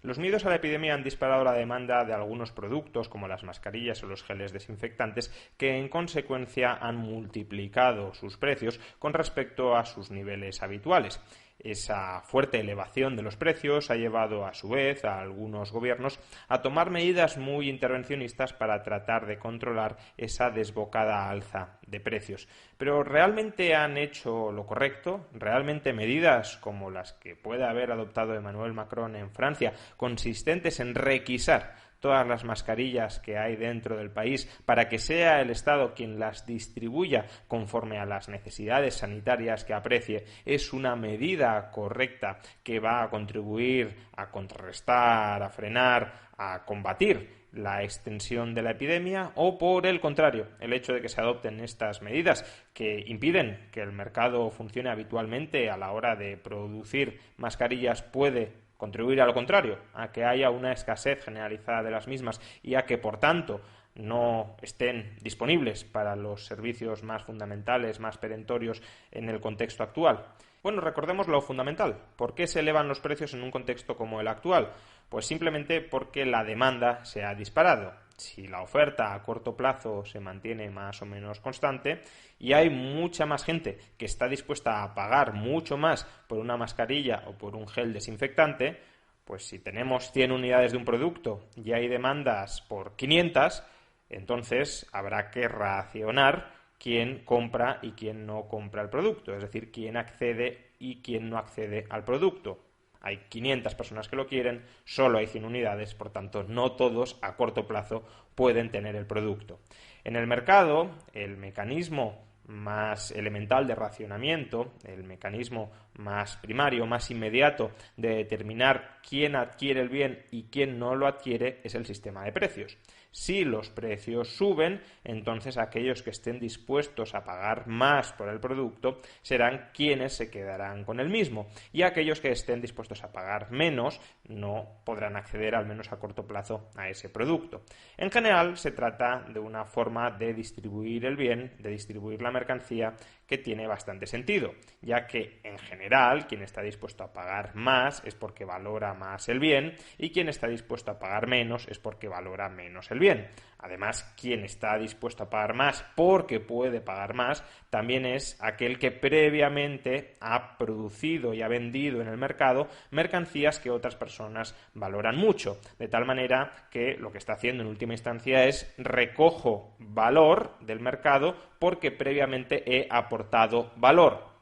Los miedos a la epidemia han disparado la demanda de algunos productos, como las mascarillas o los geles desinfectantes, que en consecuencia han multiplicado sus precios con respecto a sus niveles habituales. Esa fuerte elevación de los precios ha llevado, a su vez, a algunos gobiernos a tomar medidas muy intervencionistas para tratar de controlar esa desbocada alza de precios. Pero ¿realmente han hecho lo correcto? ¿Realmente medidas como las que puede haber adoptado Emmanuel Macron en Francia, consistentes en requisar todas las mascarillas que hay dentro del país para que sea el Estado quien las distribuya conforme a las necesidades sanitarias que aprecie, es una medida correcta que va a contribuir a contrarrestar, a frenar, a combatir la extensión de la epidemia? ¿O por el contrario, el hecho de que se adopten estas medidas que impiden que el mercado funcione habitualmente a la hora de producir mascarillas puede contribuir a lo contrario, a que haya una escasez generalizada de las mismas y a que, por tanto, no estén disponibles para los servicios más fundamentales, más perentorios en el contexto actual? Bueno, recordemos lo fundamental. ¿Por qué se elevan los precios en un contexto como el actual? Pues simplemente porque la demanda se ha disparado. Si la oferta a corto plazo se mantiene más o menos constante y hay mucha más gente que está dispuesta a pagar mucho más por una mascarilla o por un gel desinfectante, pues si tenemos 100 unidades de un producto y hay demandas por 500, entonces habrá que racionar quién compra y quién no compra el producto, es decir, quién accede y quién no accede al producto. Hay 500 personas que lo quieren, solo hay 100 unidades, por tanto, no todos a corto plazo pueden tener el producto. En el mercado, el mecanismo más elemental de racionamiento, el mecanismo más primario, más inmediato de determinar quién adquiere el bien y quién no lo adquiere, es el sistema de precios. Si los precios suben, entonces aquellos que estén dispuestos a pagar más por el producto serán quienes se quedarán con el mismo, y aquellos que estén dispuestos a pagar menos no podrán acceder, al menos a corto plazo, a ese producto. En general, se trata de una forma de distribuir el bien, de distribuir la mercancía, que tiene bastante sentido, ya que en general quien está dispuesto a pagar más es porque valora más el bien y quien está dispuesto a pagar menos es porque valora menos el bien. Además, quien está dispuesto a pagar más porque puede pagar más también es aquel que previamente ha producido y ha vendido en el mercado mercancías que otras personas valoran mucho, de tal manera que lo que está haciendo en última instancia es recojo valor del mercado porque previamente he aportado valor.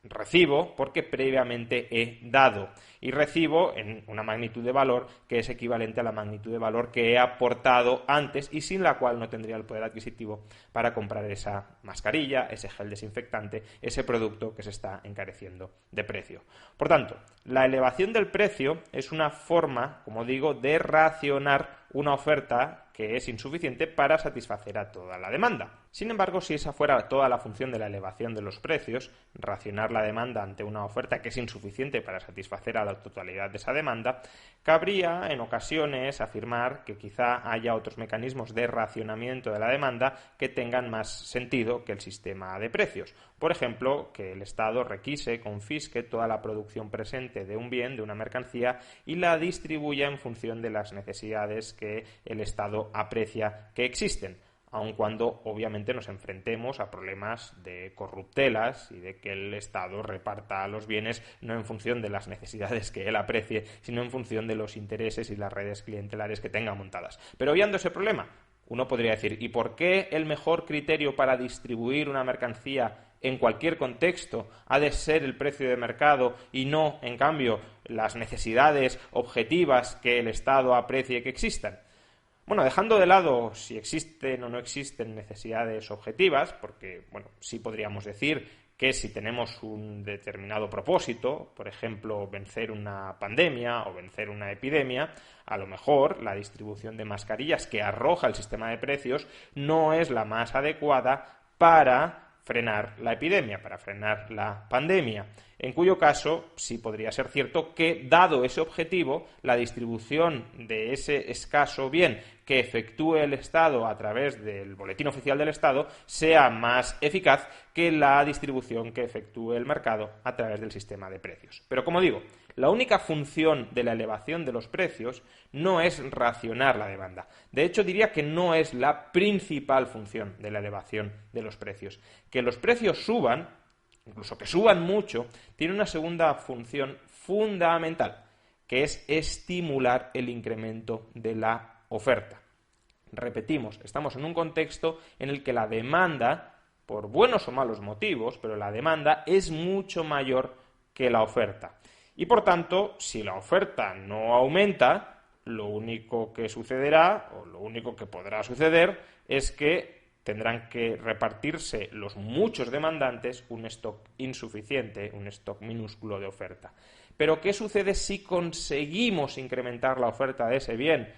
Recibo porque previamente he dado, y recibo en una magnitud de valor que es equivalente a la magnitud de valor que he aportado antes y sin la cual no tendría el poder adquisitivo para comprar esa mascarilla, ese gel desinfectante, ese producto que se está encareciendo de precio. Por tanto, la elevación del precio es una forma, como digo, de racionar una oferta que es insuficiente para satisfacer a toda la demanda. Sin embargo, si esa fuera toda la función de la elevación de los precios, racionar la demanda ante una oferta que es insuficiente para satisfacer a la totalidad de esa demanda, cabría en ocasiones afirmar que quizá haya otros mecanismos de racionamiento de la demanda que tengan más sentido que el sistema de precios. Por ejemplo, que el Estado requise, confisque toda la producción presente de un bien, de una mercancía, y la distribuya en función de las necesidades que el Estado aprecia que existen, aun cuando obviamente nos enfrentemos a problemas de corruptelas y de que el Estado reparta los bienes no en función de las necesidades que él aprecie, sino en función de los intereses y las redes clientelares que tenga montadas. Pero obviando ese problema, uno podría decir, ¿y por qué el mejor criterio para distribuir una mercancía en cualquier contexto ha de ser el precio de mercado y no, en cambio, las necesidades objetivas que el Estado aprecie que existan? Bueno, dejando de lado si existen o no existen necesidades objetivas, porque, bueno, sí podríamos decir que si tenemos un determinado propósito, por ejemplo, vencer una pandemia o vencer una epidemia, a lo mejor la distribución de mascarillas que arroja el sistema de precios no es la más adecuada para frenar la epidemia, para frenar la pandemia, en cuyo caso sí podría ser cierto que, dado ese objetivo, la distribución de ese escaso bien que efectúe el Estado a través del Boletín Oficial del Estado sea más eficaz que la distribución que efectúe el mercado a través del sistema de precios. Pero, como digo, La única función de la elevación de los precios no es racionar la demanda. De hecho, diría que no es la principal función de la elevación de los precios. Que los precios suban, incluso que suban mucho, tiene una segunda función fundamental, que es estimular el incremento de la oferta. Repetimos, estamos en un contexto en el que la demanda, por buenos o malos motivos, pero la demanda es mucho mayor que la oferta. Y por tanto, si la oferta no aumenta, lo único que sucederá, o lo único que podrá suceder, es que tendrán que repartirse los muchos demandantes un stock insuficiente, un stock minúsculo de oferta. Pero ¿qué sucede si conseguimos incrementar la oferta de ese bien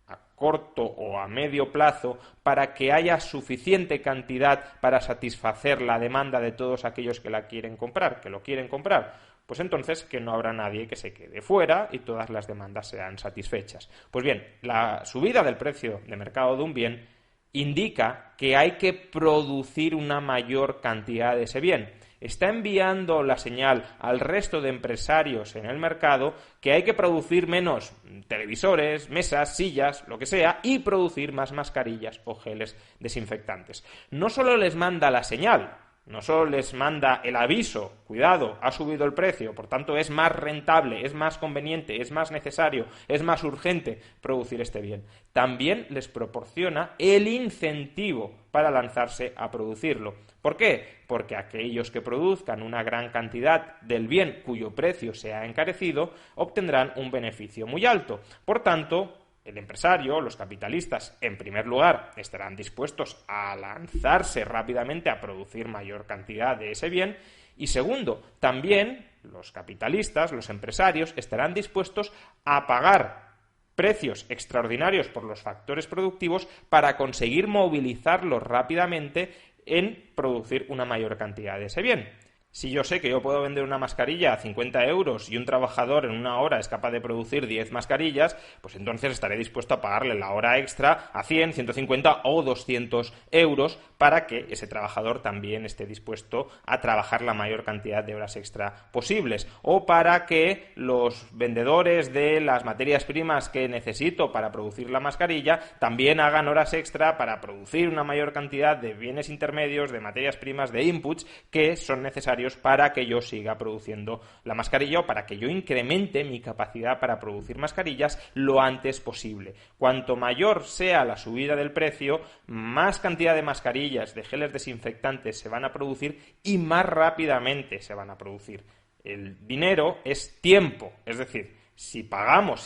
a corto o a medio plazo para que haya suficiente cantidad para satisfacer la demanda de todos aquellos que la quieren comprar, que lo quieren comprar? Pues entonces que no habrá nadie que se quede fuera y todas las demandas serán satisfechas. Pues bien, la subida del precio de mercado de un bien indica que hay que producir una mayor cantidad de ese bien. Está enviando la señal al resto de empresarios en el mercado que hay que producir menos televisores, mesas, sillas, lo que sea, y producir más mascarillas o geles desinfectantes. No solo les manda la señal, no solo les manda el aviso, cuidado, ha subido el precio, por tanto es más rentable, es más conveniente, es más necesario, es más urgente producir este bien. También les proporciona el incentivo para lanzarse a producirlo. ¿Por qué? Porque aquellos que produzcan una gran cantidad del bien cuyo precio se ha encarecido obtendrán un beneficio muy alto. Por tanto, el empresario, los capitalistas, en primer lugar, estarán dispuestos a lanzarse rápidamente a producir mayor cantidad de ese bien y segundo, también los capitalistas, los empresarios, estarán dispuestos a pagar precios extraordinarios por los factores productivos para conseguir movilizarlos rápidamente en producir una mayor cantidad de ese bien. Si yo sé que yo puedo vender una mascarilla a 50 euros y un trabajador en una hora es capaz de producir 10 mascarillas, pues entonces estaré dispuesto a pagarle la hora extra a 100, 150 o 200 euros para que ese trabajador también esté dispuesto a trabajar la mayor cantidad de horas extra posibles, o para que los vendedores de las materias primas que necesito para producir la mascarilla también hagan horas extra para producir una mayor cantidad de bienes intermedios, de materias primas, de inputs que son necesarios para que yo siga produciendo la mascarilla o para que yo incremente mi capacidad para producir mascarillas lo antes posible. Cuanto mayor sea la subida del precio, más cantidad de mascarillas, de geles desinfectantes se van a producir y más rápidamente se van a producir. El dinero es tiempo, es decir, si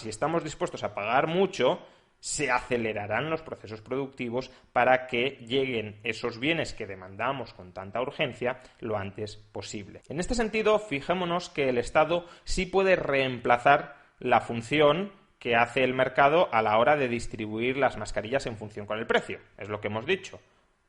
estamos dispuestos a pagar mucho, se acelerarán los procesos productivos para que lleguen esos bienes que demandamos con tanta urgencia lo antes posible. En este sentido, fijémonos que el Estado sí puede reemplazar la función que hace el mercado a la hora de distribuir las mascarillas en función con el precio. Es lo que hemos dicho.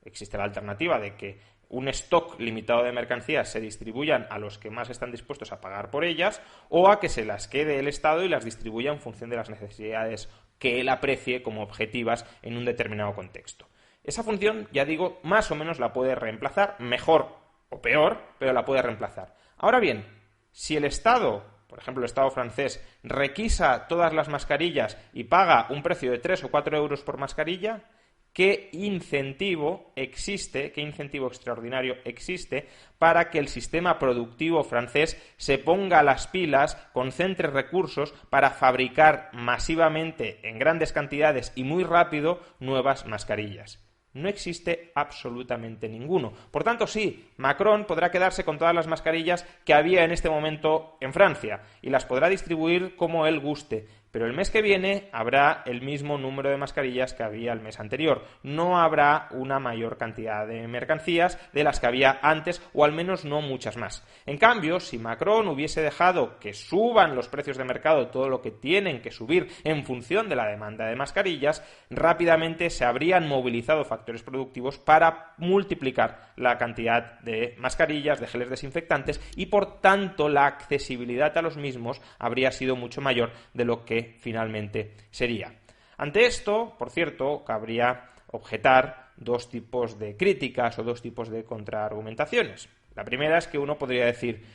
Existe la alternativa de que un stock limitado de mercancías se distribuyan a los que más están dispuestos a pagar por ellas o a que se las quede el Estado y las distribuya en función de las necesidades que él aprecie como objetivas en un determinado contexto. Esa función, ya digo, más o menos la puede reemplazar, mejor o peor, pero la puede reemplazar. Ahora bien, si el Estado, por ejemplo el Estado francés, requisa todas las mascarillas y paga un precio de 3 o 4 euros por mascarilla, ¿qué incentivo extraordinario existe para que el sistema productivo francés se ponga las pilas, concentre recursos para fabricar masivamente, en grandes cantidades y muy rápido, nuevas mascarillas? No existe absolutamente ninguno. Por tanto, sí, Macron podrá quedarse con todas las mascarillas que había en este momento en Francia y las podrá distribuir como él guste. Pero el mes que viene habrá el mismo número de mascarillas que había el mes anterior. No habrá una mayor cantidad de mercancías de las que había antes, o al menos no muchas más. En cambio, si Macron hubiese dejado que suban los precios de mercado todo lo que tienen que subir en función de la demanda de mascarillas, rápidamente se habrían movilizado factores productivos para multiplicar la cantidad de mascarillas, de geles desinfectantes, y por tanto la accesibilidad a los mismos habría sido mucho mayor de lo que finalmente sería. Ante esto, por cierto, cabría objetar dos tipos de críticas o dos tipos de contraargumentaciones. La primera es que uno podría decir,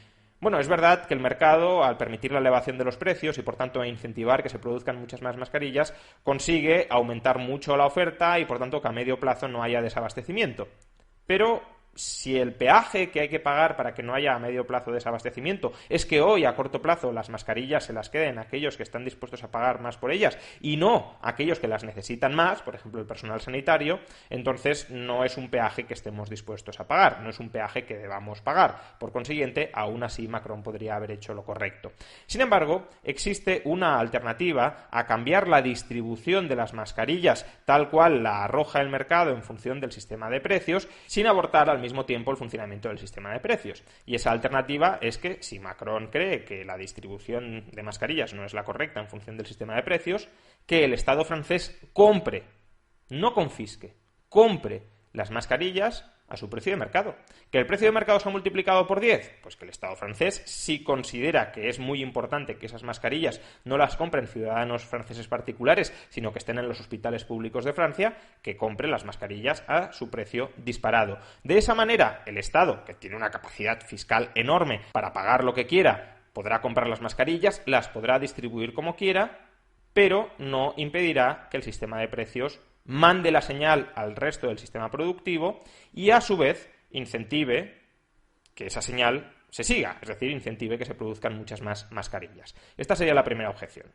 Bueno, es verdad que el mercado, al permitir la elevación de los precios y por tanto incentivar que se produzcan muchas más mascarillas, consigue aumentar mucho la oferta y por tanto que a medio plazo no haya desabastecimiento. Pero si el peaje que hay que pagar para que no haya a medio plazo desabastecimiento es que hoy a corto plazo las mascarillas se las queden aquellos que están dispuestos a pagar más por ellas y no aquellos que las necesitan más, por ejemplo el personal sanitario, entonces no es un peaje que estemos dispuestos a pagar, no es un peaje que debamos pagar. Por consiguiente, aún así Macron podría haber hecho lo correcto. Sin embargo, existe una alternativa a cambiar la distribución de las mascarillas tal cual la arroja el mercado en función del sistema de precios, sin abortar al mismo tiempo el funcionamiento del sistema de precios. Y esa alternativa es que, si Macron cree que la distribución de mascarillas no es la correcta en función del sistema de precios, que el Estado francés compre, no confisque, compre las mascarillas a su precio de mercado. ¿Que el precio de mercado se ha multiplicado por 10? Pues que el Estado francés, si considera que es muy importante que esas mascarillas no las compren ciudadanos franceses particulares, sino que estén en los hospitales públicos de Francia, que compre las mascarillas a su precio disparado. De esa manera, el Estado, que tiene una capacidad fiscal enorme para pagar lo que quiera, podrá comprar las mascarillas, las podrá distribuir como quiera, pero no impedirá que el sistema de precios mande la señal al resto del sistema productivo y a su vez incentive que esa señal se siga, es decir, incentive que se produzcan muchas más mascarillas. Esta sería la primera objeción.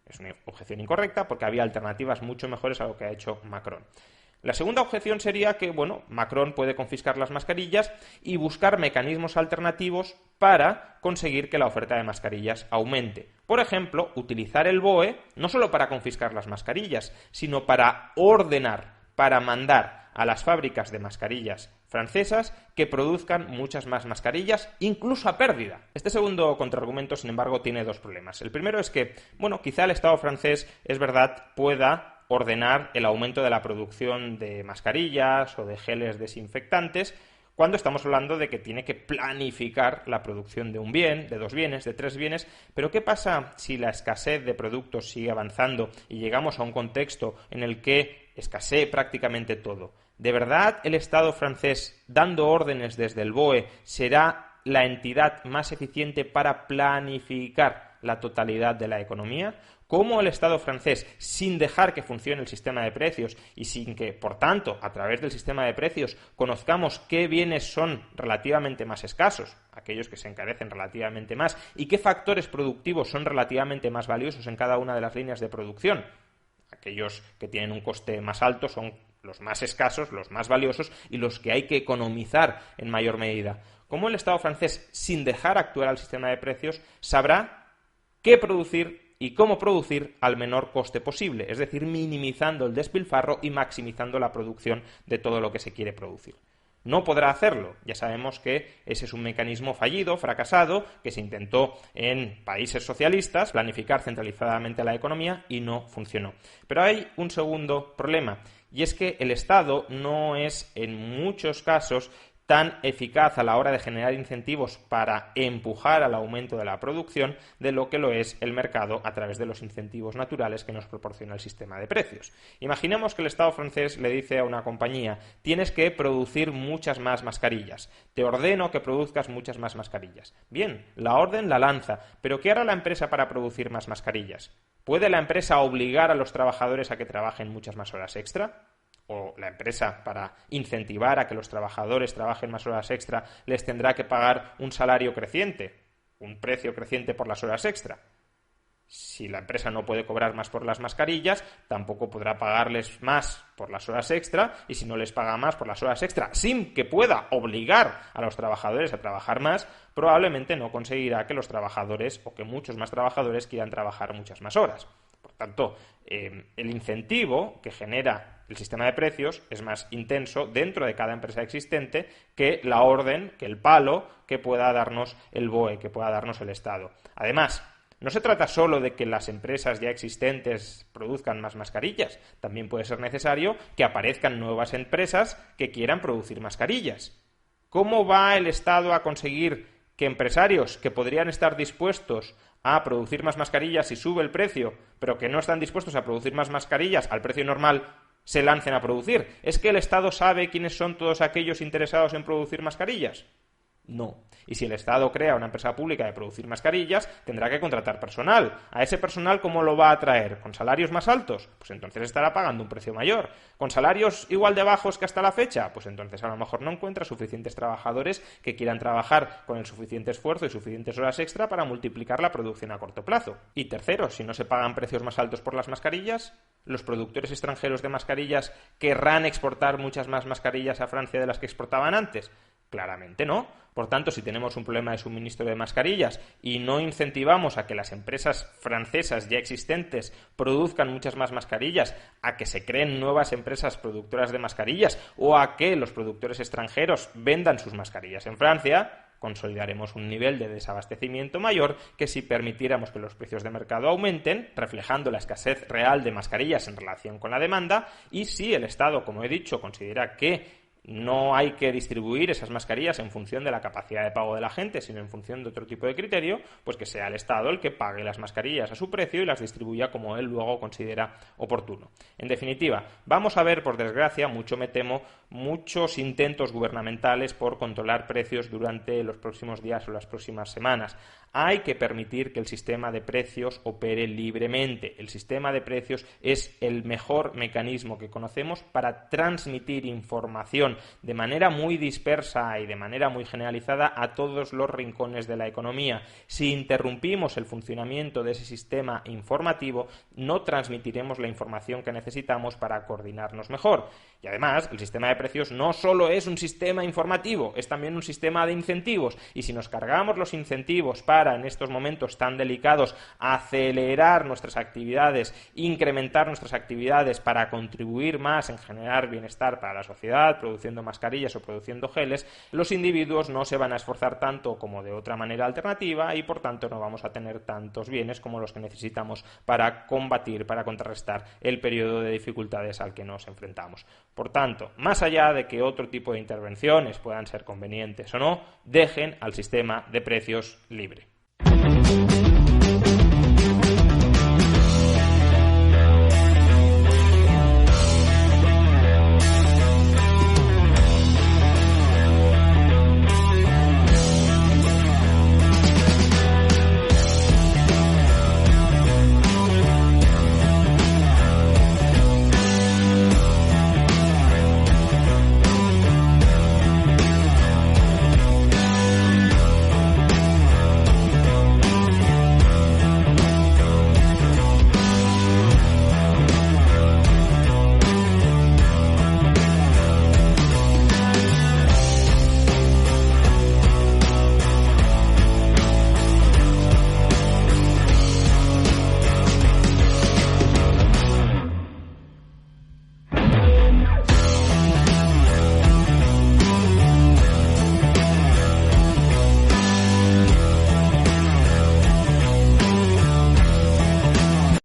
Es una objeción incorrecta porque había alternativas mucho mejores a lo que ha hecho Macron. La segunda objeción sería que, Macron puede confiscar las mascarillas y buscar mecanismos alternativos para conseguir que la oferta de mascarillas aumente. Por ejemplo, utilizar el BOE no solo para confiscar las mascarillas, sino para ordenar, para mandar a las fábricas de mascarillas francesas que produzcan muchas más mascarillas, incluso a pérdida. Este segundo contraargumento, sin embargo, tiene dos problemas. El primero es que, quizá el Estado francés, es verdad, pueda ordenar el aumento de la producción de mascarillas o de geles desinfectantes cuando estamos hablando de que tiene que planificar la producción de un bien, de dos bienes, de tres bienes. Pero ¿qué pasa si la escasez de productos sigue avanzando y llegamos a un contexto en el que escasee prácticamente todo? ¿De verdad el Estado francés, dando órdenes desde el BOE, será la entidad más eficiente para planificar la totalidad de la economía? ¿Cómo el Estado francés, sin dejar que funcione el sistema de precios y sin que, por tanto, a través del sistema de precios, conozcamos qué bienes son relativamente más escasos, aquellos que se encarecen relativamente más, y qué factores productivos son relativamente más valiosos en cada una de las líneas de producción? Aquellos que tienen un coste más alto son los más escasos, los más valiosos y los que hay que economizar en mayor medida. ¿Cómo el Estado francés, sin dejar actuar al sistema de precios, sabrá qué producir y cómo producir al menor coste posible, es decir, minimizando el despilfarro y maximizando la producción de todo lo que se quiere producir? No podrá hacerlo. Ya sabemos que ese es un mecanismo fallido, fracasado, que se intentó en países socialistas, planificar centralizadamente la economía y no funcionó. Pero hay un segundo problema, y es que el Estado no es, en muchos casos, tan eficaz a la hora de generar incentivos para empujar al aumento de la producción de lo que lo es el mercado a través de los incentivos naturales que nos proporciona el sistema de precios. Imaginemos que el Estado francés le dice a una compañía: tienes que producir muchas más mascarillas, te ordeno que produzcas muchas más mascarillas. Bien, la orden la lanza, pero ¿qué hará la empresa para producir más mascarillas? ¿Puede la empresa obligar a los trabajadores a que trabajen muchas más horas extra? ¿O la empresa, para incentivar a que los trabajadores trabajen más horas extra, les tendrá que pagar un salario creciente, un precio creciente por las horas extra? Si la empresa no puede cobrar más por las mascarillas, tampoco podrá pagarles más por las horas extra, y si no les paga más por las horas extra, sin que pueda obligar a los trabajadores a trabajar más, probablemente no conseguirá que los trabajadores, o que muchos más trabajadores, quieran trabajar muchas más horas. Por tanto, el incentivo que genera el sistema de precios es más intenso dentro de cada empresa existente que la orden, que el palo que pueda darnos el BOE, que pueda darnos el Estado. Además, no se trata solo de que las empresas ya existentes produzcan más mascarillas, también puede ser necesario que aparezcan nuevas empresas que quieran producir mascarillas. ¿Cómo va el Estado a conseguir que empresarios que podrían estar dispuestos a producir más mascarillas si sube el precio, pero que no están dispuestos a producir más mascarillas al precio normal, se lancen a producir? ¿Es que el Estado sabe quiénes son todos aquellos interesados en producir mascarillas? No. Y si el Estado crea una empresa pública de producir mascarillas, tendrá que contratar personal. ¿A ese personal cómo lo va a atraer? ¿Con salarios más altos? Pues entonces estará pagando un precio mayor. ¿Con salarios igual de bajos que hasta la fecha? Pues entonces a lo mejor no encuentra suficientes trabajadores que quieran trabajar con el suficiente esfuerzo y suficientes horas extra para multiplicar la producción a corto plazo. Y tercero, si no se pagan precios más altos por las mascarillas, ¿los productores extranjeros de mascarillas querrán exportar muchas más mascarillas a Francia de las que exportaban antes? Claramente no. Por tanto, si tenemos un problema de suministro de mascarillas y no incentivamos a que las empresas francesas ya existentes produzcan muchas más mascarillas, a que se creen nuevas empresas productoras de mascarillas o a que los productores extranjeros vendan sus mascarillas en Francia, consolidaremos un nivel de desabastecimiento mayor que si permitiéramos que los precios de mercado aumenten, reflejando la escasez real de mascarillas en relación con la demanda, y si el Estado, como he dicho, considera que no hay que distribuir esas mascarillas en función de la capacidad de pago de la gente, sino en función de otro tipo de criterio, pues que sea el Estado el que pague las mascarillas a su precio y las distribuya como él luego considera oportuno. En definitiva, vamos a ver, por desgracia, mucho me temo, muchos intentos gubernamentales por controlar precios durante los próximos días o las próximas semanas. Hay que permitir que el sistema de precios opere libremente. El sistema de precios es el mejor mecanismo que conocemos para transmitir información de manera muy dispersa y de manera muy generalizada a todos los rincones de la economía. Si interrumpimos el funcionamiento de ese sistema informativo, no transmitiremos la información que necesitamos para coordinarnos mejor. Y además, el sistema de precios no solo es un sistema informativo, es también un sistema de incentivos. Y si nos cargamos los incentivos para, en estos momentos tan delicados, acelerar nuestras actividades, incrementar nuestras actividades para contribuir más en generar bienestar para la sociedad, produciendo mascarillas o produciendo geles, los individuos no se van a esforzar tanto como de otra manera alternativa y, por tanto, no vamos a tener tantos bienes como los que necesitamos para combatir, para contrarrestar el periodo de dificultades al que nos enfrentamos. Por tanto, más allá de que otro tipo de intervenciones puedan ser convenientes o no, dejen al sistema de precios libre.